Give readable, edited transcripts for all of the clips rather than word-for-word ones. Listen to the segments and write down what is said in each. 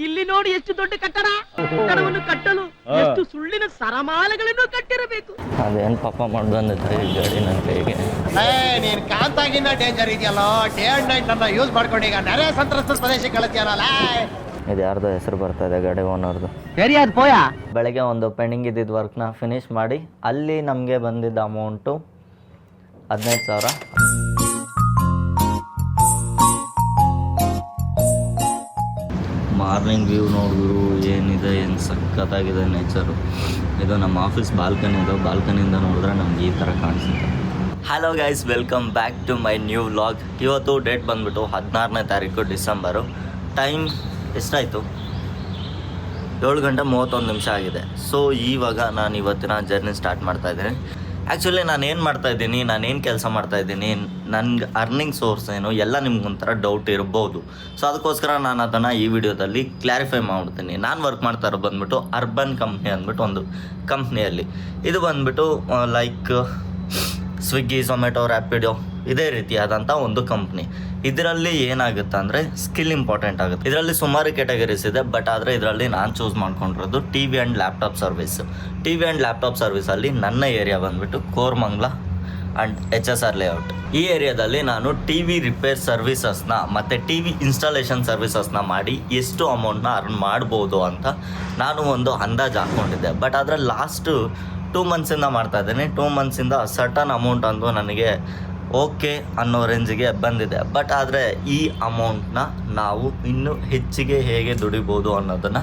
ಇಲ್ಲಿ ನೋಡಿ ಎಷ್ಟು ದೊಡ್ಡ ಕಟ್ಟಡ. ಕಟ್ಟಡವನ್ನು ಕಟ್ಟಲು ಎಷ್ಟು ಸುಳ್ಳಿನ ಸರಮಾಲೆಗಳನ್ನು ಕಟ್ಟಿರಬೇಕು. ಅದೇನು ಪಾಪ ಮಾಡಿ ಬಂದಿದ್ದ ಈ ಗಾಡಿ ನನ್ನ ಕೈಗೆ. ನೀನ್ ಕಾಂತಾಗಿನ ಡೇಂಜರ್ ಇದೆಯಲ್ಲ, ಡೇ ಅಂಡ್ ನೈಟ್ ನನ್ನ ಯೂಸ್ ಮಾಡ್ಕೊಂಡು ಈಗ ನೆರೆ ಸಂತ್ರಸ್ತ ಪ್ರದೇಶಕ್ಕೆ ಕಳಿಸ್ಯಾರಲ್ಲ. ಇದು ಯಾರ್ದೋ ಹೆಸರು ಬರ್ತಾ ಇದೆ ಗಾಡಿ ಓನರ್ದು. ಬೆಳಗ್ಗೆ ಒಂದು ಪೆಂಡಿಂಗ್ ಇದ್ದಿದ್ದು ವರ್ಕ್ನ ಫಿನಿಶ್ ಮಾಡಿ ಅಲ್ಲಿ ನಮಗೆ ಬಂದಿದ್ದ ಅಮೌಂಟು 15,000. ಮಾರ್ನಿಂಗ್ ವ್ಯೂ ನೋಡಿದ್ರು ಏನಿದೆ, ಏನು ಸಖತ್ತಾಗಿದೆ ನೇಚರು. ಇದು ನಮ್ಮ ಆಫೀಸ್ ಬಾಲ್ಕನಿ ಇದೆ. ಬಾಲ್ಕನಿಯಿಂದ ನೋಡಿದ್ರೆ ನಮ್ಗೆ ಈ ಥರ ಕಾಣಿಸುತ್ತೆ. Hello guys, welcome back to my new vlog. ಇವತ್ತು ಡೇಟ್ ಬಂದುಬಿಟ್ಟು 16ನೇ ತಾರೀಕು ಡಿಸೆಂಬರು. ಟೈಮ್ ಎಷ್ಟಾಯಿತು? 7:31 ಆಗಿದೆ. ಸೊ ಇವಾಗ ನಾನು ಇವತ್ತಿನ ಜರ್ನಿ ಸ್ಟಾರ್ಟ್ ಮಾಡ್ತಾಯಿದ್ದೀನಿ. ಆ್ಯಕ್ಚುಲಿ ನಾನೇನು ಮಾಡ್ತಾಯಿದ್ದೀನಿ, ನಾನೇನು ಕೆಲಸ ಮಾಡ್ತಾಯಿದ್ದೀನಿ, ನನಗೆ ಅರ್ನಿಂಗ್ ಸೋರ್ಸ್ ಏನು ಎಲ್ಲ ನಿಮ್ಗೊಂಥರ ಡೌಟ್ ಇರ್ಬೋದು. ಸೊ ಅದಕ್ಕೋಸ್ಕರ ನಾನು ಅದನ್ನು ಈ ವಿಡಿಯೋದಲ್ಲಿ ಕ್ಲಾರಿಫೈ ಮಾಡ್ತೀನಿ. ನಾನು ವರ್ಕ್ ಮಾಡ್ತಾ ಇರೋದು ಬಂದುಬಿಟ್ಟು ಅರ್ಬನ್ ಕಂಪ್ನಿ ಅಂದ್ಬಿಟ್ಟು ಒಂದು ಕಂಪ್ನಿಯಲ್ಲಿ. ಇದು ಬಂದುಬಿಟ್ಟು ಲೈಕ್ ಸ್ವಿಗ್ಗಿ, ಝೊಮ್ಯಾಟೊ, ರ್ಯಾಪಿಡೋ ಇದೇ ರೀತಿಯಾದಂಥ ಒಂದು ಕಂಪ್ನಿ. ಇದರಲ್ಲಿ ಏನಾಗುತ್ತೆ ಅಂದರೆ ಸ್ಕಿಲ್ ಇಂಪಾರ್ಟೆಂಟ್ ಆಗುತ್ತೆ. ಇದರಲ್ಲಿ ಸುಮಾರು ಕ್ಯಾಟಗರೀಸ್ ಇದೆ, ಬಟ್ ಆದರೆ ಇದರಲ್ಲಿ ನಾನು ಚೂಸ್ ಮಾಡ್ಕೊಂಡಿರೋದು TV and laptop service. TV and laptop ಸರ್ವಿಸಲ್ಲಿ ನನ್ನ ಏರಿಯಾ ಬಂದುಬಿಟ್ಟು ಕೋರಮಂಗಲ ಆ್ಯಂಡ್ HSR ಲೇಔಟ್. ಈ ಏರಿಯಾದಲ್ಲಿ ನಾನು TV ರಿಪೇರ್ ಸರ್ವಿಸಸ್ನ ಮತ್ತು TV ಇನ್ಸ್ಟಾಲೇಷನ್ ಸರ್ವಿಸಸ್ನ ಮಾಡಿ ಎಷ್ಟು ಅಮೌಂಟ್ನ ಅರ್ನ್ ಮಾಡ್ಬೋದು ಅಂತ ನಾನು ಒಂದು ಅಂದಾಜು ಹಾಕ್ಕೊಂಡಿದ್ದೆ. ಬಟ್ ಆದರೆ ಲಾಸ್ಟು 2 ಮಂತ್ಸಿಂದ ಮಾಡ್ತಾಯಿದ್ದೀನಿ. 2 ಮಂತ್ಸಿಂದ ಸರ್ಟನ್ ಅಮೌಂಟ್ ಅಂದು ನನಗೆ ಓಕೆ ಅನ್ನೋ ರೇಂಜಿಗೆ ಬಂದಿದೆ. ಬಟ್ ಆದರೆ ಈ ಅಮೌಂಟ್ನ ನಾವು ಇನ್ನೂ ಹೆಚ್ಚಿಗೆ ಹೇಗೆ ದುಡಿಬೋದು ಅನ್ನೋದನ್ನು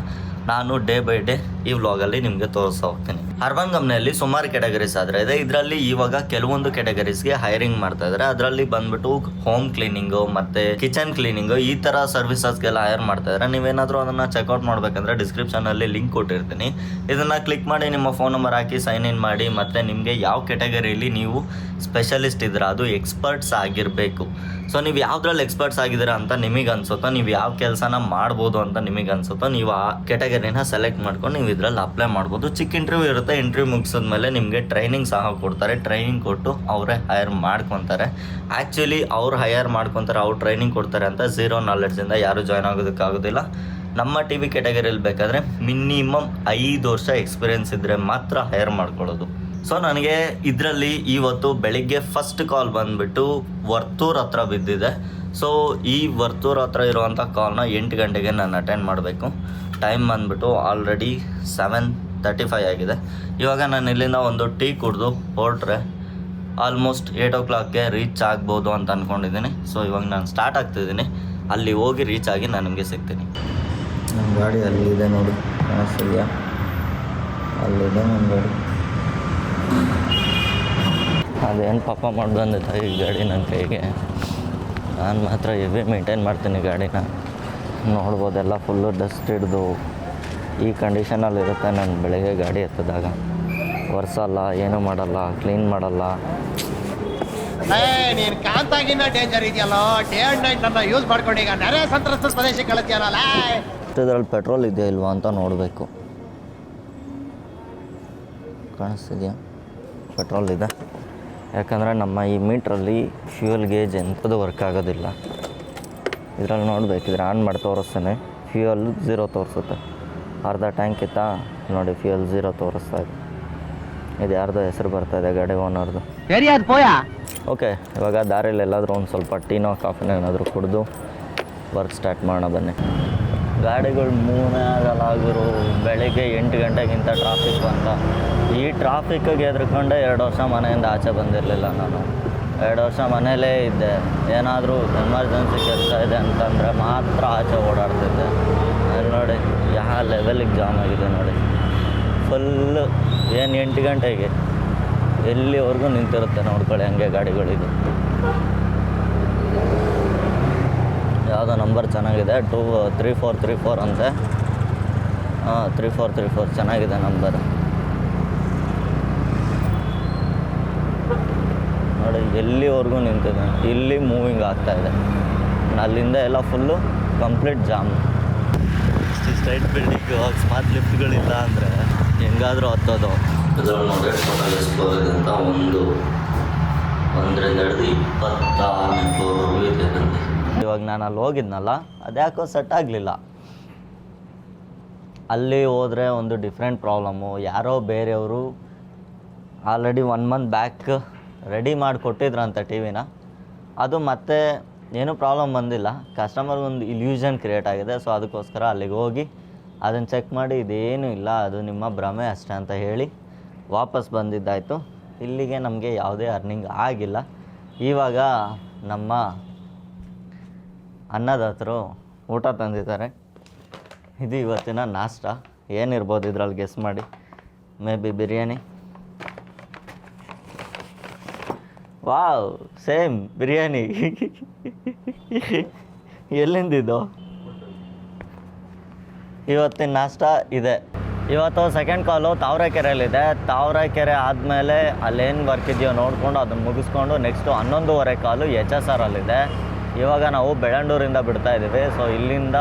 ನಾನು ಡೇ ಬೈ ಡೇ ಈ ವ್ಲಾಗಲ್ಲಿ ನಿಮಗೆ ತೋರಿಸ್ತಾ ಹೋಗ್ತೀನಿ. ಅರ್ಬನ್ ಕಂಪ್ನಿಯಲ್ಲಿ ಸುಮಾರು ಕ್ಯಾಟಗರೀಸ್ ಆದರೆ ಇದೆ. ಇದರಲ್ಲಿ ಇವಾಗ ಕೆಲವೊಂದು ಕ್ಯಾಟಗರೀಸ್ಗೆ ಹೈರಿಂಗ್ ಮಾಡ್ತಾ ಇದ್ದಾರೆ. ಅದರಲ್ಲಿ ಬಂದ್ಬಿಟ್ಟು ಹೋಮ್ ಕ್ಲೀನಿಂಗು ಮತ್ತು ಕಿಚನ್ ಕ್ಲೀನಿಂಗು ಈ ಥರ ಸರ್ವಿಸಸ್ಗೆಲ್ಲ ಹೈರ್ ಮಾಡ್ತಾ ಇದ್ದಾರೆ. ನೀವೇನಾದರೂ ಅದನ್ನು ಚೆಕ್ಔಟ್ ಮಾಡಬೇಕಂದ್ರೆ ಡಿಸ್ಕ್ರಿಪ್ಷನಲ್ಲಿ ಲಿಂಕ್ ಕೊಟ್ಟಿರ್ತೀನಿ. ಇದನ್ನು ಕ್ಲಿಕ್ ಮಾಡಿ ನಿಮ್ಮ ಫೋನ್ ನಂಬರ್ ಹಾಕಿ ಸೈನ್ ಇನ್ ಮಾಡಿ. ಮತ್ತು ನಿಮಗೆ ಯಾವ ಕ್ಯಾಟಗರಿಯಲ್ಲಿ ನೀವು ಸ್ಪೆಷಲಿಸ್ಟ್ ಇದ್ದೀರಾ, ಅದು ಎಕ್ಸ್ಪರ್ಟ್ಸ್ ಆಗಿರಬೇಕು. ಸೊ ನೀವು ಯಾವುದ್ರಲ್ಲಿ ಎಕ್ಸ್ಪರ್ಟ್ಸ್ ಆಗಿದ್ದೀರಾ ಅಂತ ನಿಮಗೆ ಅನ್ಸುತ್ತೋ, ನೀವು ಯಾವ ಕೆಲಸನ ಮಾಡ್ಬೋದು ಅಂತ ನಿಮಗೆ ಅನ್ಸುತ್ತೋ, ನೀವು ಆ ಕ್ಯಾಟಗರಿನ ಸೆಲೆಕ್ಟ್ ಮಾಡ್ಕೊಂಡು ನೀವು ಇದರಲ್ಲಿ ಅಪ್ಲೈ ಮಾಡ್ಬೋದು. ಚಿಕ್ಕ ಇಂಟರ್ವ್ಯೂ ಇರುತ್ತೆ. ಇಂಟರ್ವ್ಯೂ ಮುಗಿಸಿದ್ಮೇಲೆ ನಿಮಗೆ ಟ್ರೈನಿಂಗ್ ಸಹ ಕೊಡ್ತಾರೆ. ಟ್ರೈನಿಂಗ್ ಕೊಟ್ಟು ಅವರೇ ಹೈರ್ ಮಾಡ್ಕೊತಾರೆ. ಆ್ಯಕ್ಚುಲಿ ಅವ್ರು ಹೈರ್ ಮಾಡ್ಕೊತಾರೆ, ಅವ್ರು ಟ್ರೈನಿಂಗ್ ಕೊಡ್ತಾರೆ ಅಂತ ಝೀರೋ ನಾಲೆಡ್ಜಿಂದ ಯಾರೂ ಜಾಯ್ನ್ ಆಗೋದಕ್ಕಾಗೋದಿಲ್ಲ. ನಮ್ಮ TV ಕ್ಯಾಟಗರಿಯಲ್ಲಿ ಬೇಕಾದರೆ ಮಿನಿಮಮ್ 5 ವರ್ಷ ಎಕ್ಸ್ಪೀರಿಯೆನ್ಸ್ ಇದ್ದರೆ ಮಾತ್ರ ಹೈರ್ ಮಾಡ್ಕೊಳ್ಳೋದು. ಸೊ ನನಗೆ ಇದರಲ್ಲಿ ಇವತ್ತು ಬೆಳಿಗ್ಗೆ ಫಸ್ಟ್ ಕಾಲ್ ಬಂದುಬಿಟ್ಟು ವರ್ತೂರ್ ಹತ್ರ ಬಿದ್ದಿದೆ. ಸೊ ಈ ವರ್ತೂರ್ ಹತ್ರ ಇರುವಂಥ ಕಾಲ್ನ 8 ಗಂಟೆಗೆ ನಾನು ಅಟೆಂಡ್ ಮಾಡಬೇಕು. ಟೈಮ್ ಬಂದುಬಿಟ್ಟು ಆಲ್ರೆಡಿ 7:35 ಆಗಿದೆ. ಇವಾಗ ನಾನು ಇಲ್ಲಿಂದ ಒಂದು ಟೀ ಕುಡಿದು ಹೊರಟ್ರೆ ಆಲ್ಮೋಸ್ಟ್ 8 o'clockಗೆ ರೀಚ್ ಆಗ್ಬೋದು ಅಂತ ಅಂದ್ಕೊಂಡಿದ್ದೀನಿ. ಸೊ ಇವಾಗ ನಾನು ಸ್ಟಾರ್ಟ್ ಆಗ್ತಿದ್ದೀನಿ. ಅಲ್ಲಿ ಹೋಗಿ ರೀಚ್ ಆಗಿ ನಾನು ನಿಮಗೆ ಸಿಗ್ತೀನಿ. ನಮ್ಮ ಗಾಡಿ ಅಲ್ಲಿದೆ ನೋಡಿ, ಕಾಣಿಸ್ತಿದೆಯಾ? ಅಲ್ಲಿದೆ ನನ್ನ ಗಾಡಿ. ಅದೇನು ಪಾಪ ಮಾಡಿ ಬಂದಿದ್ದ ಈ ಗಾಡಿ ನನ್ನ ಕೈಗೆ. ನಾನು ಮಾತ್ರ ಹೆವಿ ಮೇಂಟೈನ್ ಮಾಡ್ತೀನಿ ಗಾಡಿನ. ನೋಡ್ಬೋದೆಲ್ಲ ಫುಲ್ಲು ಡಸ್ಟ್ ಹಿಡ್ದು ಈ ಕಂಡೀಷನಲ್ಲಿರುತ್ತೆ. ನಾನು ಬೆಳಗ್ಗೆ ಗಾಡಿ ಎತ್ತಿದಾಗ ಒರೆಸಲ್ಲ, ಏನೂ ಮಾಡಲ್ಲ, ಕ್ಲೀನ್ ಮಾಡಲ್ಲ. ನೀನ್ ಕಾಂತಾಗಿನ ಡೇಂಜರ್ ಇದೆಯಲ್ಲ, ಡೇ ಅಂಡ್ ನೈಟ್ ನನ್ನ ಯೂಸ್ ಮಾಡ್ಕೊಂಡು ಈಗ ನೆರೆ ಸಂತ್ರಸ್ತ ಪ್ರದೇಶಕ್ಕೆ ಕಳಿಸ್ಯಾರಲ್ಲ. ಇದರಲ್ಲಿ ಪೆಟ್ರೋಲ್ ಇದೆಯಾ ಇಲ್ವಾ ಅಂತ ನೋಡಬೇಕು. ಕಾಣಿಸ್ತಿದೆಯಾ? ಪೆಟ್ರೋಲ್ ಇದೆ. ಯಾಕಂದರೆ ನಮ್ಮ ಈ ಮೀಟ್ರಲ್ಲಿ ಫ್ಯೂಯಲ್ ಗೇಜ್ ಎಂಥದ್ದು ವರ್ಕ್ ಆಗೋದಿಲ್ಲ. ಇದರಲ್ಲಿ ನೋಡಬೇಕಿದ್ರೆ ಆನ್ ಮಾಡಿ ತೋರಿಸ್ತೇನೆ. ಫ್ಯೂಯಲ್ 0 ತೋರಿಸುತ್ತೆ. ಅರ್ಧ ಟ್ಯಾಂಕ್ ಇತ್ತಾ ನೋಡಿ, ಫ್ಯೂಯಲ್ 0 ತೋರಿಸ್ತಾ ಇದೆ. ಇದು ಯಾರ್ದೋ ಹೆಸರು ಬರ್ತಾ ಇದೆ, ಗಾಡಿ ಓನರ್ದು. ಓಕೆ, ಇವಾಗ ದಾರಿಯಲ್ಲಿ ಎಲ್ಲಾದರೂ ಒಂದು ಸ್ವಲ್ಪ ಟೀನೋ ಕಾಫಿನೋ ಏನಾದರೂ ಕುಡಿದು ವರ್ಕ್ ಸ್ಟಾರ್ಟ್ ಮಾಡೋಣ ಬನ್ನಿ. ಗಾಡಿಗಳು ಮೂವೇ ಆಗಲಾಗಿರೋ ಬೆಳಗ್ಗೆ 8 ಗಂಟೆಗಿಂತ ಟ್ರಾಫಿಕ್ ಬಂದ. ಈ ಟ್ರಾಫಿಕ್ಕಿಗೆ ಎದ್ರುಕೊಂಡೆ 2 ವರ್ಷ ಮನೆಯಿಂದ ಆಚೆ ಬಂದಿರಲಿಲ್ಲ. ನಾನು 2 ವರ್ಷ ಮನೇಲೇ ಇದ್ದೆ. ಏನಾದರೂ ಎಮರ್ಜೆನ್ಸಿ ಕೆಲಸ ಇದೆ ಅಂತಂದರೆ ಮಾತ್ರ ಆಚೆ ಓಡಾಡ್ತಿದ್ದೆ. ಅಲ್ಲಿ ನೋಡಿ ಯಾವ ಲೆವೆಲಿಗೆ ಜಾಮ್ ಆಗಿದೆ ನೋಡಿ. ಫುಲ್ಲು ಏನು 8 ಗಂಟೆಗೆ ಎಲ್ಲಿವರೆಗೂ ನಿಂತಿರುತ್ತೆ ನೋಡ್ಕೊಳ್ಳಿ, ಹಂಗೆ ಗಾಡಿಗಳಿದು. ಯಾವುದೋ ನಂಬರ್ ಚೆನ್ನಾಗಿದೆ, 3434 ಅಂತೆ. 3434 ಚೆನ್ನಾಗಿದೆ ನಂಬರ್ ನೋಡಿ. ಎಲ್ಲಿವರೆಗೂ ನಿಂತಿದೆ, ಇಲ್ಲಿ ಮೂವಿಂಗ್ ಆಗ್ತಾಯಿದೆ. ಅಲ್ಲಿಂದ ಎಲ್ಲ full complete jam. Straight building ಅಕಸ್ಮಾತ್ ಲಿಫ್ಟ್ಗಳಿಲ್ಲ ಅಂದರೆ ಹೆಂಗಾದರೂ ಹತ್ತೋದು. ಇದರಲ್ಲಿ ನೋಡಿ ಟೋಟಲ್ ಎಷ್ಟು ಫ್ಲೋರ್ ಇದೆ ಅಂತ, 1ರಿಂದ ಹಿಡಿದು 26ನೇ ಫ್ಲೋರ್ವರೆಗೂ ಇದೆ. ಇವಾಗ ನಾನು ಅಲ್ಲಿ ಹೋಗಿದ್ನಲ್ಲ, ಅದ್ಯಾಕೋ ಸೆಟ್ ಆಗಲಿಲ್ಲ. ಅಲ್ಲಿ ಹೋದರೆ ಒಂದು ಡಿಫ್ರೆಂಟ್ ಪ್ರಾಬ್ಲಮ್ಮು. ಯಾರೋ ಬೇರೆಯವರು ಆಲ್ರೆಡಿ 1 ಮಂತ್ ಬ್ಯಾಕ್ ರೆಡಿ ಮಾಡಿ ಕೊಟ್ಟಿದ್ರಂತೆ ಟಿ ವಿನ. ಅದು ಮತ್ತೆ ಏನೂ ಪ್ರಾಬ್ಲಮ್ ಬಂದಿಲ್ಲ, ಕಸ್ಟಮರ್ಗೊಂದು ಇಲ್ಯೂಷನ್ ಕ್ರಿಯೇಟ್ ಆಗಿದೆ. ಸೊ ಅದಕ್ಕೋಸ್ಕರ ಅಲ್ಲಿಗೆ ಹೋಗಿ ಅದನ್ನು ಚೆಕ್ ಮಾಡಿ ಇದೇನೂ ಇಲ್ಲ, ಅದು ನಿಮ್ಮ ಭ್ರಮೆ ಅಷ್ಟೇ ಅಂತ ಹೇಳಿ ವಾಪಸ್ ಬಂದಿದ್ದಾಯಿತು. ಇಲ್ಲಿಗೆ ನಮಗೆ ಯಾವುದೇ ಅರ್ನಿಂಗ್ ಆಗಿಲ್ಲ. ಇವಾಗ ನಮ್ಮ ಅನ್ನದಾತರು ಊಟ ತಂದಿದ್ದಾರೆ. ಇದು ಇವತ್ತಿನ ನಾಷ್ಟ. ಏನಿರ್ಬೋದು ಇದ್ರಲ್ಲಿ ಗೆಸ್ ಮಾಡಿ. Maybe biryani. Wow, same biryani. ಎಲ್ಲಿಂದಿದ್ದು? ಇವತ್ತಿನ ನಾಷ್ಟ ಇದೆ. ಇವತ್ತು ಸೆಕೆಂಡ್ ಕಾಲು ತಾವರೆಕೆರೆಯಲ್ಲಿದೆ. ತಾವರೆಕೆರೆ ಆದಮೇಲೆ ಅಲ್ಲೇನು ವರ್ಕ್ ಇದೆಯೋ ನೋಡಿಕೊಂಡು ಅದನ್ನು ಮುಗಿಸ್ಕೊಂಡು ನೆಕ್ಸ್ಟು 11:15 ಕಾಲು HSR ಅಲ್ಲಿದೆ. ಇವಾಗ ನಾವು ಬೆಳ್ಳಂಡೂರಿಂದ ಬಿಡ್ತಾಯಿದ್ದೀವಿ. ಸೊ ಇಲ್ಲಿಂದ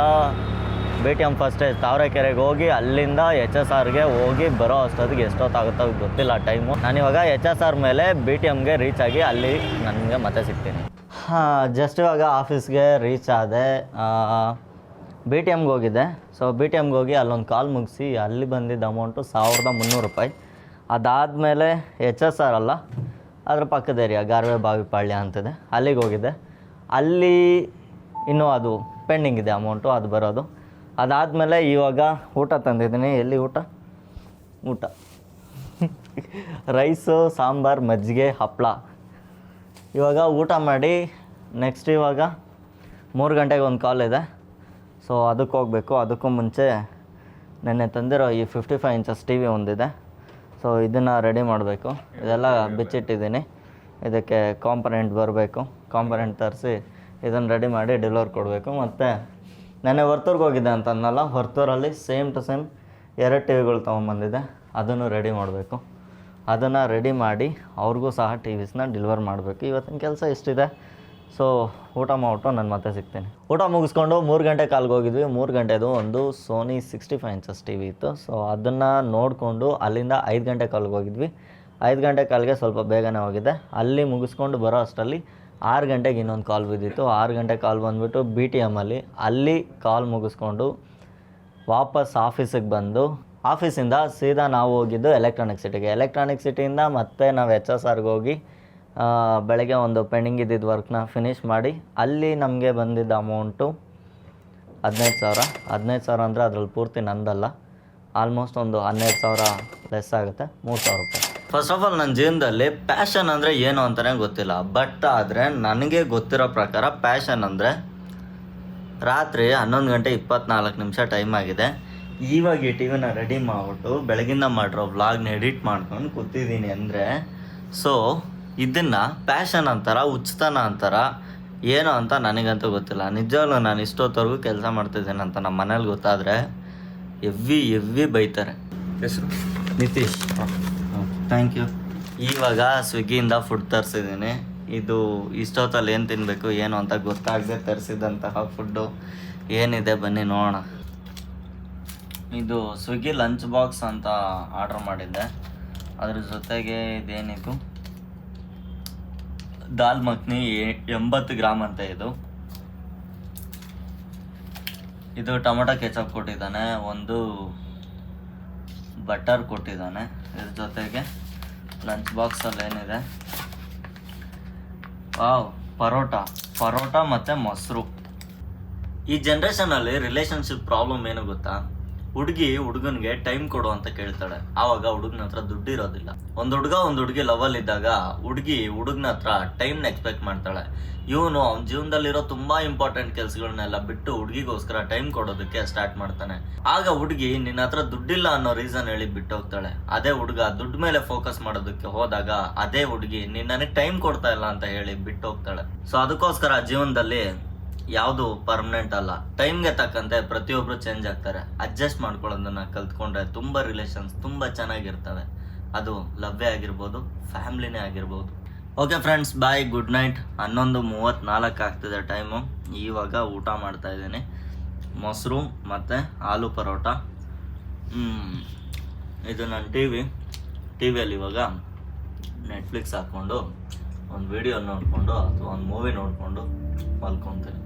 BTM ಫಸ್ಟ್ ಸ್ಟೇಜ್ ತಾವರೆಕೆರೆಗೆ ಹೋಗಿ ಅಲ್ಲಿಂದ HSRಗೆ ಹೋಗಿ ಬರೋ ಅಷ್ಟೊತ್ತಿಗೆ ಎಷ್ಟೊತ್ತಾಗುತ್ತೋ ಗೊತ್ತಿಲ್ಲ ಟೈಮು. ನಾನಿವಾಗ HSR ಮೇಲೆ BTMಗೆ ರೀಚ್ ಆಗಿ ಅಲ್ಲಿ ನನಗೆ ಮತ್ತೆ ಸಿಗ್ತೀನಿ. ಜಸ್ಟ್ ಇವಾಗ ಆಫೀಸ್ಗೆ ರೀಚ್ ಆದೆ. BTMಗೆ ಹೋಗಿದ್ದೆ. ಸೊ BTMಗೆ ಹೋಗಿ ಅಲ್ಲೊಂದು ಕಾಲ್ ಮುಗಿಸಿ ಅಲ್ಲಿ ಬಂದಿದ್ದ ಅಮೌಂಟು 1300 ರೂಪಾಯಿ. ಅದಾದಮೇಲೆ HSR ಅಲ್ಲ, ಅದ್ರ ಪಕ್ಕದ ಏರಿಯಾ ಗಾರ್ವೆ ಬಾವಿಪಾಳ್ಯ ಅಂತಿದೆ, ಅಲ್ಲಿಗೆ ಹೋಗಿದ್ದೆ. ಅಲ್ಲಿ ಇನ್ನೂ ಅದು ಪೆಂಡಿಂಗ್ ಇದೆ ಅಮೌಂಟು, ಅದು ಬರೋದು. ಅದಾದಮೇಲೆ ಇವಾಗ ಊಟ ತಂದಿದ್ದೀನಿ. ಎಲ್ಲಿ ಊಟ ರೈಸು, ಸಾಂಬಾರು, ಮಜ್ಜಿಗೆ, ಹಪ್ಪಳ. ಇವಾಗ ಊಟ ಮಾಡಿ ನೆಕ್ಸ್ಟ್ ಇವಾಗ 3 ಗಂಟೆಗೆ ಒಂದು ಕಾಲ್ ಇದೆ. ಸೊ ಅದಕ್ಕೆ ಹೋಗಬೇಕು. ಅದಕ್ಕೂ ಮುಂಚೆ ನೆನ್ನೆ ತಂದಿರೋ ಈ 55 ಇಂಚಸ್ ಟಿ ವಿ ಒಂದಿದೆ. ಸೊ ಇದನ್ನು ರೆಡಿ ಮಾಡಬೇಕು. ಇದೆಲ್ಲ ಬಿಚ್ಚಿಟ್ಟಿದ್ದೀನಿ. ಇದಕ್ಕೆ ಕಾಂಪೊನೆಂಟ್ ಬರಬೇಕು. ಕಾಂಪೊನೆಂಟ್ ತರಿಸಿ ಇದನ್ನು ರೆಡಿ ಮಾಡಿ ಡೆಲಿವರ್ ಕೊಡಬೇಕು. ಮತ್ತು ನೆನ್ನೆ ವರ್ತೂರ್ಗೆ ಹೋಗಿದ್ದೆ ಅಂತ ಅನ್ನಲ್ಲ, ವರ್ತೂರಲ್ಲಿ ಸೇಮ್ ಟು ಸೇಮ್ 2 ಟಿ ವಿಗಳು ತೊಗೊಂಬಂದಿದ್ದೆ. ಅದನ್ನು ರೆಡಿ ಮಾಡಬೇಕು. ಅದನ್ನು ರೆಡಿ ಮಾಡಿ ಅವ್ರಿಗೂ ಸಹ ಟಿ ವಿಸ್ನ ಡೆಲಿವರ್ ಮಾಡಬೇಕು. ಇವತ್ತಿನ ಕೆಲಸ ಇಷ್ಟಿದೆ. ಸೊ ಊಟ ಮಾಡಿಬಿಟ್ಟು ನಾನು ಮತ್ತೆ ಸಿಗ್ತೀನಿ. ಊಟ ಮುಗಿಸ್ಕೊಂಡು 3 ಗಂಟೆ ಕಾಲ್ಗೆ ಹೋಗಿದ್ವಿ. 3 ಗಂಟೆದು ಒಂದು ಸೋನಿ 65 ಇಂಚಸ್ ಟಿ ವಿ ಇತ್ತು. ಸೊ ಅದನ್ನು ನೋಡಿಕೊಂಡು ಅಲ್ಲಿಂದ 5 ಗಂಟೆ ಕಾಲ್ಗೆ ಹೋಗಿದ್ವಿ. 5 ಗಂಟೆ ಕಾಲ್ಗೆ ಸ್ವಲ್ಪ ಬೇಗನೆ ಹೋಗಿದ್ದೆ. ಅಲ್ಲಿ ಮುಗಿಸ್ಕೊಂಡು ಬರೋ ಅಷ್ಟರಲ್ಲಿ 6 ಗಂಟೆಗೆ ಇನ್ನೊಂದು ಕಾಲ್ ಬಿದ್ದಿತ್ತು. 6 ಗಂಟೆ ಕಾಲ್ ಬಂದುಬಿಟ್ಟು BTMಲ್ಲಿ. ಅಲ್ಲಿ ಕಾಲ್ ಮುಗಿಸ್ಕೊಂಡು ವಾಪಸ್ ಆಫೀಸಿಗೆ ಬಂದು ಆಫೀಸಿಂದ ಸೀದಾ ನಾವು ಹೋಗಿದ್ದು ಎಲೆಕ್ಟ್ರಾನಿಕ್ ಸಿಟಿಗೆ. ಎಲೆಕ್ಟ್ರಾನಿಕ್ ಸಿಟಿಯಿಂದ ಮತ್ತೆ ನಾವು HSRಗೆ ಹೋಗಿ ಬೆಳಗ್ಗೆ ಒಂದು ಪೆಂಡಿಂಗ್ ಇದ್ದಿದ್ದು ವರ್ಕ್ನ ಫಿನಿಷ್ ಮಾಡಿ ಅಲ್ಲಿ ನಮಗೆ ಬಂದಿದ್ದ ಅಮೌಂಟು 15,000. 15,000 ಅಂದರೆ ಅದರಲ್ಲಿ ಪೂರ್ತಿ ನಂದಲ್ಲ, ಆಲ್ಮೋಸ್ಟ್ ಒಂದು 12,000 ಲೆಸ್ ಆಗುತ್ತೆ, 3,000 ರೂಪಾಯಿ. ಫಸ್ಟ್ ಆಫ್ ಆಲ್ ನನ್ನ ಜೀವನದಲ್ಲಿ ಪ್ಯಾಷನ್ ಅಂದರೆ ಏನು ಅಂತಲೇ ಗೊತ್ತಿಲ್ಲ. ಬಟ್ ಆದರೆ ನನಗೆ ಗೊತ್ತಿರೋ ಪ್ರಕಾರ ಪ್ಯಾಷನ್ ಅಂದರೆ ರಾತ್ರಿ 11:24 ಟೈಮ್ ಆಗಿದೆ. ಇವಾಗ ಈ ಟಿ ವಿನ ರೆಡಿ ಮಾಡಿಬಿಟ್ಟು ಬೆಳಗಿಂದ ಮಾಡಿರೋ ವ್ಲಾಗ್ನ ಎಡಿಟ್ ಮಾಡ್ಕೊಂಡು ಕೂತಿದ್ದೀನಿ ಅಂದರೆ ಸೊ ಇದನ್ನು ಪ್ಯಾಷನ್ ಅಂತಾರ, ಹುಚ್ಚತನ ಅಂತಾರ, ಏನೋ ಅಂತ ನನಗಂತೂ ಗೊತ್ತಿಲ್ಲ. ನಿಜವಾಗ್ಲೂ ನಾನು ಇಷ್ಟೊತ್ತವರೆಗೂ ಕೆಲಸ ಮಾಡ್ತಿದ್ದೇನೆ ಅಂತ ನಮ್ಮ ಮನೇಲಿ ಗೊತ್ತಾದರೆ ಎವ್ವಿ ಬೈತಾರೆ. ಹೆಸರು ನಿತೀಶ್. Thank you. ಇವಾಗ ಸ್ವಿಗ್ಗಿಯಿಂದ ಫುಡ್ ತರಿಸಿದ್ದೀನಿ. ಇದು ಇಷ್ಟೊತ್ತಲ್ಲಿ ಏನು ತಿನ್ನಬೇಕು ಏನು ಅಂತ ಗೊತ್ತಾಗದೆ ತರಿಸಿದಂತಹ ಫುಡ್ಡು ಏನಿದೆ ಬನ್ನಿ ನೋಡೋಣ. ಇದು ಸ್ವಿಗ್ಗಿ ಲಂಚ್ ಬಾಕ್ಸ್ ಅಂತ ಆರ್ಡ್ರ್ ಮಾಡಿದ್ದೆ. ಅದ್ರ ಜೊತೆಗೆ ಇದೇನಿದು ದಾಲ್ ಮಖನಿ 80 ಗ್ರಾಮ್ ಅಂತ. ಇದು ಟೊಮೊಟೊ ಕೆಚಪ್ ಕೊಟ್ಟಿದ್ದಾನೆ, ಒಂದು ಬಟರ್ ಕೊಟ್ಟಿದ್ದಾನೆ. ಇದ್ರ ಜೊತೆಗೆ ಲಂಚ್ ಬಾಕ್ಸಲ್ಲಿ ಏನಿದೆ, ಪರೋಟ ಮತ್ತು ಮೊಸರು. ಈ ಜನ್ರೇಷನಲ್ಲಿ ರಿಲೇಷನ್ಶಿಪ್ ಪ್ರಾಬ್ಲಮ್ ಏನು ಗೊತ್ತಾ? ಹುಡುಗಿ ಹುಡುಗನಿಗೆ ಟೈಮ್ ಕೊಡು ಅಂತ ಕೇಳ್ತಾಳೆ. ಆವಾಗ ಹುಡುಗನ ಹತ್ರ ದುಡ್ಡು ಇರೋದಿಲ್ಲ. ಒಂದು ಹುಡುಗಿ ಲವಲ್ ಇದ್ದಾಗ ಹುಡುಗಿ ಹುಡುಗನ ಹತ್ರ ಟೈಮ್ನ ಎಕ್ಸ್ಪೆಕ್ಟ್ ಮಾಡ್ತಾಳೆ. ಇವನು ಅವ್ನ ಜೀವನದಲ್ಲಿರೋ ತುಂಬಾ ಇಂಪಾರ್ಟೆಂಟ್ ಕೆಲಸಗಳನ್ನೆಲ್ಲ ಬಿಟ್ಟು ಹುಡುಗಿಗೋಸ್ಕರ ಟೈಮ್ ಕೊಡೋದಕ್ಕೆ ಸ್ಟಾರ್ಟ್ ಮಾಡ್ತಾನೆ. ಆಗ ಹುಡುಗಿ ನಿನ್ನ ಹತ್ರ ದುಡ್ಡಿಲ್ಲ ಅನ್ನೋ ರೀಸನ್ ಹೇಳಿ ಬಿಟ್ಟು ಹೋಗ್ತಾಳೆ. ಅದೇ ಹುಡುಗ ದುಡ್ಡು ಮೇಲೆ ಫೋಕಸ್ ಮಾಡೋದಕ್ಕೆ ಹೋದಾಗ ಅದೇ ಹುಡುಗಿ ನನಗೆ ಟೈಮ್ ಕೊಡ್ತಾ ಇಲ್ಲ ಅಂತ ಹೇಳಿ ಬಿಟ್ಟು ಹೋಗ್ತಾಳೆ. ಸೊ ಅದಕ್ಕೋಸ್ಕರ ಜೀವನದಲ್ಲಿ ಯಾವುದು ಪರ್ಮನೆಂಟ್ ಅಲ್ಲ. ಟೈಮ್ಗೆ ತಕ್ಕಂತೆ ಪ್ರತಿಯೊಬ್ಬರು ಚೇಂಜ್ ಆಗ್ತಾರೆ. ಅಡ್ಜಸ್ಟ್ ಮಾಡ್ಕೊಳ್ಳೋದನ್ನ ಕಲ್ತ್ಕೊಂಡ್ರೆ ತುಂಬ ರಿಲೇಷನ್ಸ್ ತುಂಬ ಚೆನ್ನಾಗಿರ್ತವೆ. ಅದು ಲವ್ವೇ ಆಗಿರ್ಬೋದು, ಫ್ಯಾಮ್ಲಿನೇ ಆಗಿರ್ಬೋದು. ಓಕೆ ಫ್ರೆಂಡ್ಸ್, ಬಾಯ್, ಗುಡ್ ನೈಟ್. 11:34 ಆಗ್ತಿದೆ ಟೈಮು. ಇವಾಗ ಊಟ ಮಾಡ್ತಾ ಇದ್ದೀನಿ. ಮೊಸರು ಮತ್ತು ಆಲೂ ಪರೋಟ. ಇದು ನನ್ನ ಟಿ ವಿಯಲ್ಲಿ ಇವಾಗ ನೆಟ್ಫ್ಲಿಕ್ಸ್ ಹಾಕ್ಕೊಂಡು ಒಂದು ವಿಡಿಯೋ ನೋಡಿಕೊಂಡು ಅಥವಾ ಒಂದು ಮೂವಿ ನೋಡಿಕೊಂಡು ಮಲ್ಕೊತೀನಿ.